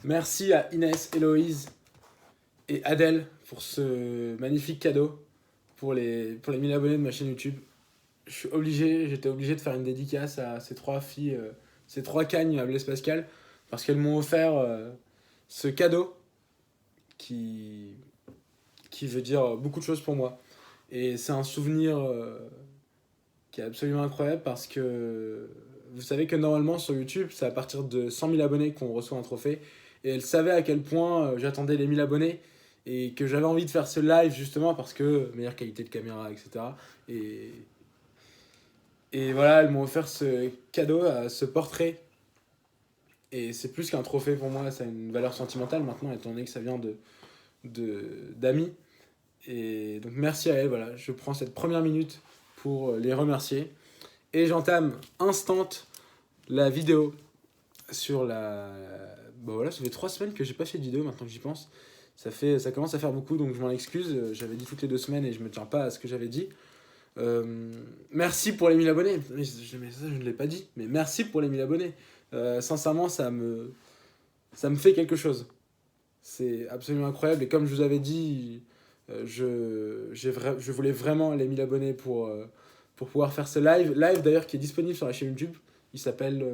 Merci à Inès, Héloïse et Adèle pour ce magnifique cadeau pour les 1000 abonnés de ma chaîne YouTube. J'étais obligé de faire une dédicace à ces trois filles, ces trois cagnes à Blaise Pascal, parce qu'elles m'ont offert ce cadeau qui, qui veut dire beaucoup de choses pour moi. Et c'est un souvenir qui est absolument incroyable parce que vous savez que normalement sur YouTube, c'est à partir de 100 000 abonnés qu'on reçoit un trophée. Et elle savait à quel point j'attendais les 1000 abonnés et que j'avais envie de faire ce live justement parce que meilleure qualité de caméra, etc. Et, et voilà, elles m'ont offert ce cadeau, ce portrait. Et c'est plus qu'un trophée pour moi, ça a une valeur sentimentale maintenant, étant donné que ça vient d'amis. Et donc merci à elles, voilà, je prends cette première minute pour les remercier. Et j'entame instant la vidéo sur la... Bon voilà, ça fait 3 semaines que j'ai pas fait de vidéo maintenant que j'y pense. Ça commence à faire beaucoup, donc je m'en excuse. J'avais dit toutes les 2 semaines et je me tiens pas à ce que j'avais dit. Merci pour les 1000 abonnés. Mais ça, je ne l'ai pas dit. Mais merci pour les 1000 abonnés. Sincèrement, ça me fait quelque chose. C'est absolument incroyable. Et comme je vous avais dit, je voulais vraiment les 1000 abonnés pour pouvoir faire ce live. Live d'ailleurs qui est disponible sur la chaîne YouTube. Il s'appelle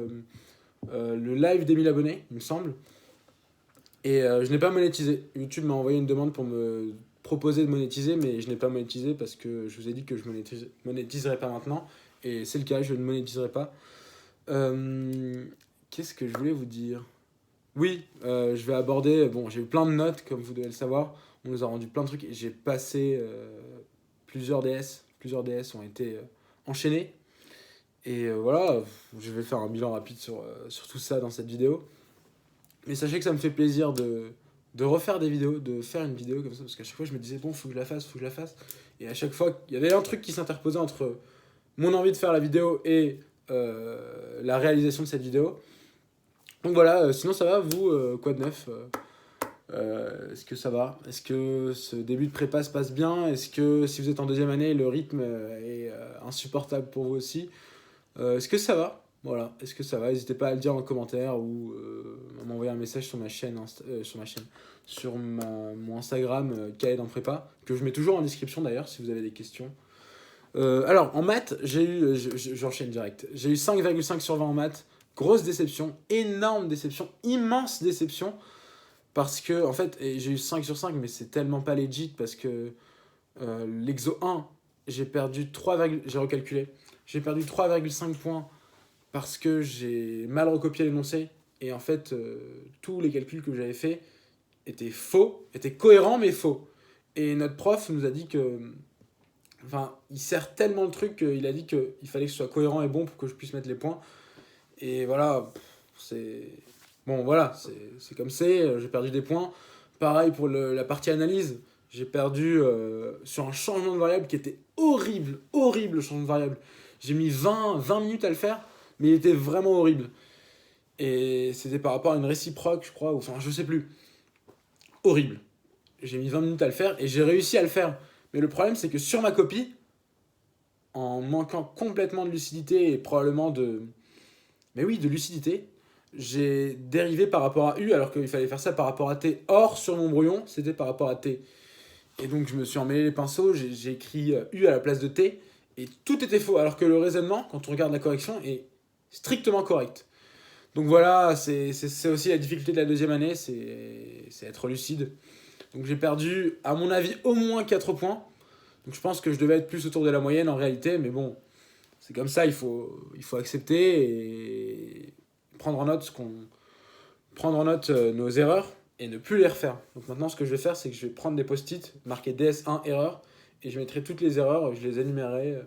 le live des 1000 abonnés, il me semble. Et je n'ai pas monétisé. YouTube m'a envoyé une demande pour me proposer de monétiser, mais je n'ai pas monétisé parce que je vous ai dit que je monétiserai pas maintenant. Et c'est le cas, je ne monétiserai pas. Euh, Qu'est-ce que je voulais vous dire? Oui, je vais aborder. Bon, j'ai eu plein de notes, comme vous devez le savoir. On nous a rendu plein de trucs. J'ai passé plusieurs DS. Plusieurs DS ont été enchaînés. Et voilà, je vais faire un bilan rapide sur tout ça dans cette vidéo. Mais sachez que ça me fait plaisir de refaire des vidéos, de faire une vidéo comme ça, parce qu'à chaque fois je me disais, bon, faut que je la fasse, faut que je la fasse. Et à chaque fois, il y avait un truc qui s'interposait entre mon envie de faire la vidéo et la réalisation de cette vidéo. Donc voilà, sinon ça va, vous, quoi de neuf est-ce que ça va? Est-ce que ce début de prépa se passe bien? Est-ce que si vous êtes en deuxième année, le rythme est insupportable pour vous aussi? Est-ce que ça va? Voilà, est-ce que ça va? N'hésitez pas à le dire en commentaire ou à m'envoyer un message sur ma chaîne, mon Instagram, Khaled en prépa, que je mets toujours en description d'ailleurs si vous avez des questions. Alors, en maths, j'enchaîne direct. J'ai eu 5,5 sur 20 en maths. Grosse déception, énorme déception, immense déception. Parce que, en fait, et j'ai eu 5 sur 5, mais c'est tellement pas legit parce que l'exo 1, j'ai perdu 3, j'ai recalculé. J'ai perdu 3,5 points parce que j'ai mal recopié l'énoncé. Et en fait, tous les calculs que j'avais faits étaient faux, étaient cohérents mais faux. Et notre prof nous a dit que. Enfin, il sert tellement le truc qu'il a dit qu'il fallait que ce soit cohérent et bon pour que je puisse mettre les points. Et voilà, c'est. Bon, voilà, c'est comme c'est, j'ai perdu des points. Pareil pour la partie analyse, j'ai perdu sur un changement de variable qui était horrible, horrible le changement de variable. J'ai mis 20 minutes à le faire, mais il était vraiment horrible. Et c'était par rapport à une réciproque, je crois, ou enfin, je sais plus. Horrible. J'ai mis 20 minutes à le faire et j'ai réussi à le faire. Mais le problème, c'est que sur ma copie, en manquant complètement de lucidité et probablement de. Mais oui, de lucidité, j'ai dérivé par rapport à U alors qu'il fallait faire ça par rapport à T. Or, sur mon brouillon, c'était par rapport à T. Et donc, je me suis emmêlé les pinceaux, j'ai écrit U à la place de T, et tout était faux. Alors que le raisonnement, quand on regarde la correction, est strictement correct. Donc voilà, c'est aussi la difficulté de la deuxième année, c'est être lucide. Donc j'ai perdu, à mon avis, au moins 4 points. Donc je pense que je devais être plus autour de la moyenne en réalité, mais bon, c'est comme ça, il faut accepter et prendre en note, prendre en note nos erreurs et ne plus les refaire. Donc maintenant, ce que je vais faire, c'est que je vais prendre des post-it marqués DS1 erreur et je mettrai toutes les erreurs, je les énumérerai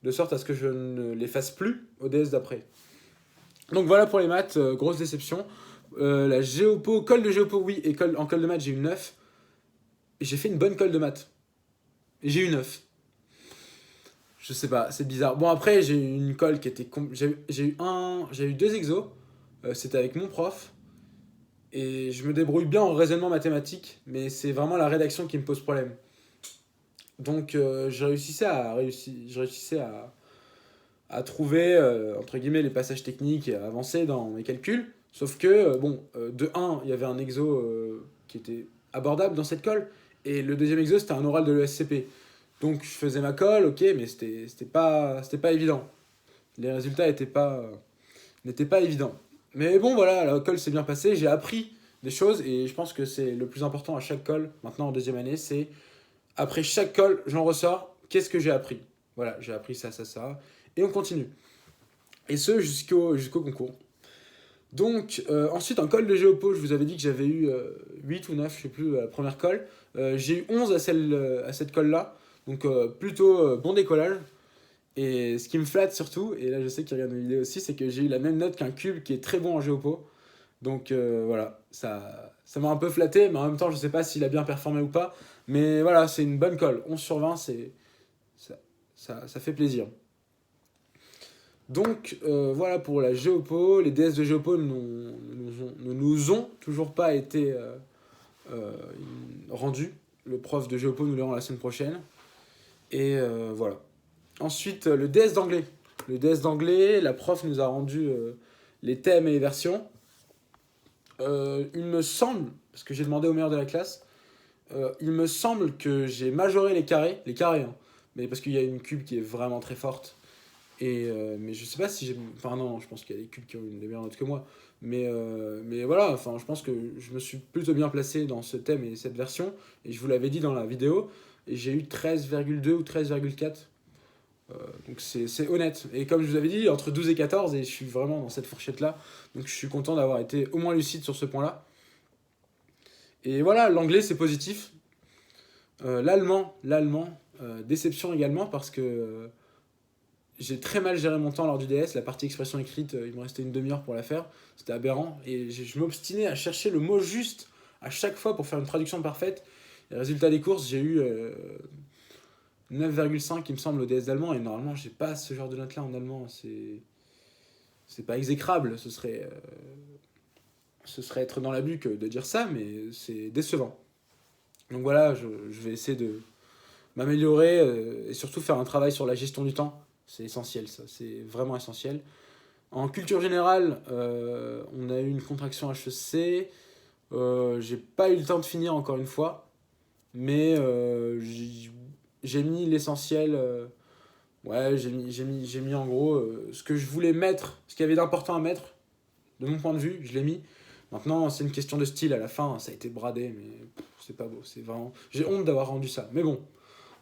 de sorte à ce que je ne les fasse plus au DS d'après. Donc voilà pour les maths, grosse déception. La géopo, colle de géopo, oui, et en colle de maths, j'ai eu 9. Et j'ai fait une bonne colle de maths. Et j'ai eu 9. Je sais pas, c'est bizarre. Bon, après, j'ai eu une colle qui était. J'ai eu 2 exos. C'était avec mon prof. Et je me débrouille bien en raisonnement mathématique, mais c'est vraiment la rédaction qui me pose problème. Donc, je réussissais à trouver, entre guillemets, les passages techniques et à avancer dans mes calculs. Sauf que, de un, il y avait un exo qui était abordable dans cette colle, et le deuxième exo, c'était un oral de l'ESCP. Donc je faisais ma colle, ok, mais c'était pas évident. Les résultats n'étaient pas évidents. Mais bon, voilà, la colle s'est bien passée, j'ai appris des choses, et je pense que c'est le plus important à chaque colle, maintenant en deuxième année, c'est après chaque colle, j'en ressors, qu'est-ce que j'ai appris? Voilà, j'ai appris ça, ça, ça, et on continue. Et ce, jusqu'au concours. Donc, ensuite, en colle de géopo, je vous avais dit que j'avais eu 8 ou 9, je sais plus, à la première colle. J'ai eu 11 à cette colle-là, donc plutôt bon décollage. Et ce qui me flatte surtout, et là je sais qu'il regarde mes vidéos aussi, c'est que j'ai eu la même note qu'un cube qui est très bon en géopo. Donc voilà, ça m'a un peu flatté, mais en même temps je sais pas s'il a bien performé ou pas. Mais voilà, c'est une bonne colle. 11 sur 20, ça, ça fait plaisir. Donc voilà pour la géopo. Les DS de géopo ne nous ont toujours pas été euh, rendus. Le prof de géopo nous les rend la semaine prochaine. Et voilà. Ensuite, le DS d'anglais. Le DS d'anglais, la prof nous a rendu les thèmes et les versions. Il me semble, parce que j'ai demandé au meilleur de la classe, il me semble que j'ai majoré les carrés, hein, mais parce qu'il y a une cube qui est vraiment très forte. Et, mais je sais pas si j'ai. Enfin, non, je pense qu'il y a des cubes qui ont une des meilleures notes que moi. Mais voilà, enfin, je pense que je me suis plutôt bien placé dans ce thème et cette version. Et je vous l'avais dit dans la vidéo. Et j'ai eu 13,2 ou 13,4. Donc c'est honnête. Et comme je vous avais dit, entre 12 et 14, et je suis vraiment dans cette fourchette-là. Donc je suis content d'avoir été au moins lucide sur ce point-là. Et voilà, l'anglais c'est positif. L'allemand, déception également parce que j'ai très mal géré mon temps lors du DS. La partie expression écrite, il me restait une demi-heure pour la faire. C'était aberrant. Et je m'obstinais à chercher le mot juste à chaque fois pour faire une traduction parfaite. Et résultat des courses, j'ai eu 9,5 il me semble au DS d'allemand. Et normalement, j'ai pas ce genre de note-là en allemand. C'est pas exécrable. Ce serait être dans l'abus que de dire ça, mais c'est décevant. Donc voilà, je vais essayer de m'améliorer et surtout faire un travail sur la gestion du temps. C'est essentiel, ça. C'est vraiment essentiel. En culture générale, on a eu une contraction HEC. J'ai pas eu le temps de finir encore une fois, mais j'ai mis l'essentiel. Ouais, j'ai mis en gros ce que je voulais mettre, ce qu'il y avait d'important à mettre, de mon point de vue, je l'ai mis. Maintenant, c'est une question de style. À la fin, ça a été bradé, mais c'est pas beau. C'est vraiment. J'ai honte d'avoir rendu ça. Mais bon,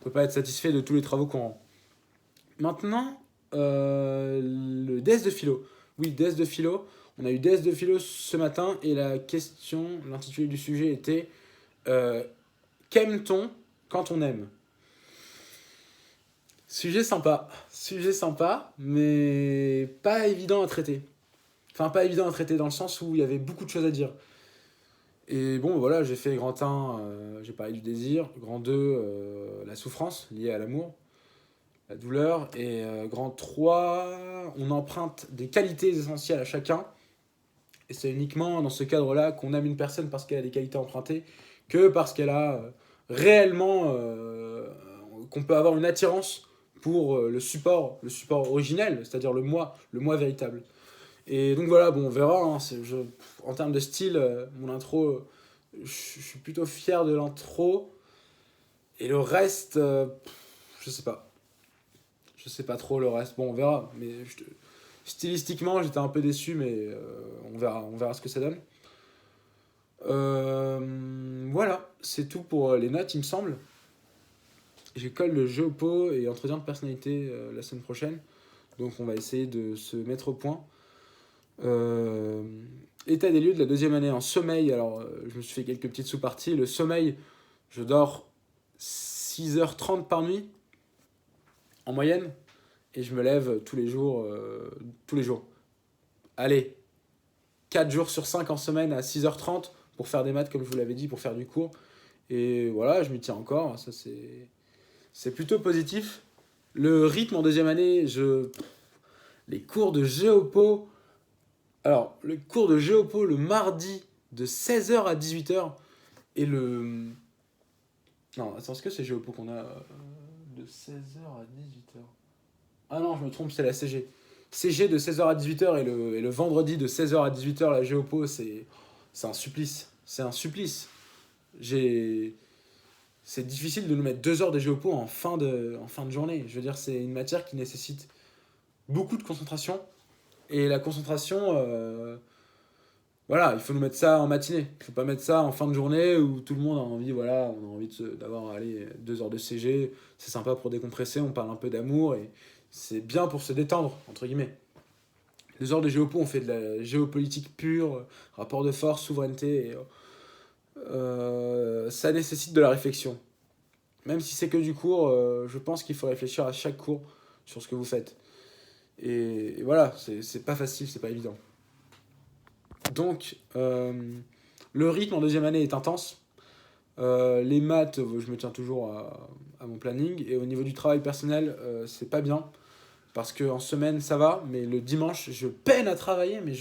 on peut pas être satisfait de tous les travaux qu'on rend. Maintenant, le DS de philo. Oui, DS de philo. On a eu DS de philo ce matin et la question, l'intitulé du sujet était euh, qu'aime-t-on quand on aime? Sujet sympa, mais pas évident à traiter. Enfin, pas évident à traiter dans le sens où il y avait beaucoup de choses à dire. Et bon, voilà, j'ai fait grand 1, j'ai parlé du désir, grand 2, la souffrance liée à l'amour, la douleur, et grand 3, on emprunte des qualités essentielles à chacun, et c'est uniquement dans ce cadre-là qu'on aime une personne parce qu'elle a des qualités empruntées, que parce qu'elle a réellement, qu'on peut avoir une attirance pour le support originel, c'est-à-dire le moi véritable. Et donc voilà, bon, on verra. Hein, en termes de style, mon intro, je suis plutôt fier de l'intro. Et le reste, je sais pas. Je sais pas trop le reste. Bon, on verra. Mais stylistiquement, j'étais un peu déçu, mais on verra ce que ça donne. Voilà, c'est tout pour les notes, il me semble. J'école le géopo et entretien de personnalité la semaine prochaine. Donc on va essayer de se mettre au point. Euh, État des lieux de la deuxième année en sommeil. Alors, je me suis fait quelques petites sous-parties. Le sommeil, je dors 6h30 par nuit, en moyenne, et je me lève tous les jours. Tous les jours. Allez, 4 jours sur 5 en semaine à 6h30 pour faire des maths, comme je vous l'avais dit, pour faire du cours. Et voilà, je m'y tiens encore. Ça, c'est plutôt positif. Le rythme en deuxième année, les cours de géopo. Alors, le cours de géopo le mardi de 16h à 18h et le. Non, attends, est-ce que c'est géopo qu'on a de 16h à 18h? Ah non, je me trompe, c'est la CG. CG de 16h à 18h et le vendredi de 16h à 18h, la géopo, c'est un supplice. C'est un supplice. C'est difficile de nous mettre 2 heures de géopo en fin de journée. Je veux dire, c'est une matière qui nécessite beaucoup de concentration. Et la concentration, voilà, il faut nous mettre ça en matinée. Il faut pas mettre ça en fin de journée où tout le monde a envie, voilà, on a envie d'avoir 2 heures de CG. C'est sympa pour décompresser, on parle un peu d'amour et c'est bien pour se détendre, entre guillemets. 2 heures de géopo, on fait de la géopolitique pure, rapport de force, souveraineté. Et, ça nécessite de la réflexion. Même si c'est que du cours, je pense qu'il faut réfléchir à chaque cours sur ce que vous faites. Et voilà, c'est pas facile, c'est pas évident. Donc, le rythme en deuxième année est intense. Les maths, je me tiens toujours à mon planning. Et au niveau du travail personnel, c'est pas bien. Parce qu'en semaine, ça va. Mais le dimanche, je peine à travailler. Mais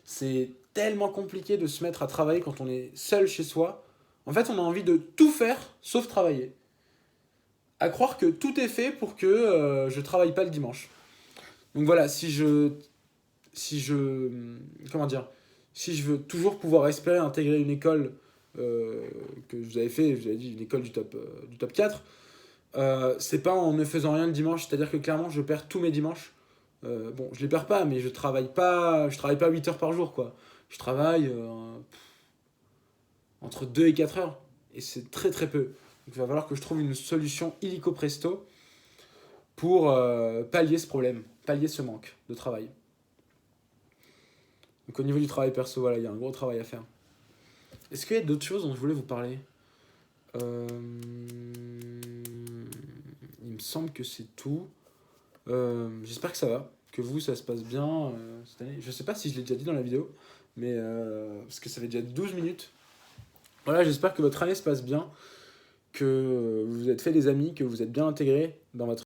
c'est tellement compliqué de se mettre à travailler quand on est seul chez soi. En fait, on a envie de tout faire, sauf travailler. À croire que tout est fait pour que je travaille pas le dimanche. Donc voilà, si je comment dire, si je veux toujours pouvoir espérer intégrer une école que je vous avais fait, je vous avais dit une école du top 4, c'est pas en ne faisant rien le dimanche, c'est-à-dire que clairement je perds tous mes dimanches. Bon, je les perds pas, mais je travaille pas 8 heures par jour, quoi. Je travaille entre 2 et 4 heures, et c'est très très peu. Donc il va falloir que je trouve une solution illico presto pour pallier ce problème, pallier ce manque de travail. Donc au niveau du travail perso, voilà, il y a un gros travail à faire. Est-ce qu'il y a d'autres choses dont je voulais vous parler Il me semble que c'est tout. J'espère que ça va, que vous, ça se passe bien cette année. Je sais pas si je l'ai déjà dit dans la vidéo, mais parce que ça fait déjà 12 minutes. Voilà, j'espère que votre année se passe bien, que vous vous êtes fait des amis, que vous êtes bien intégrés dans votre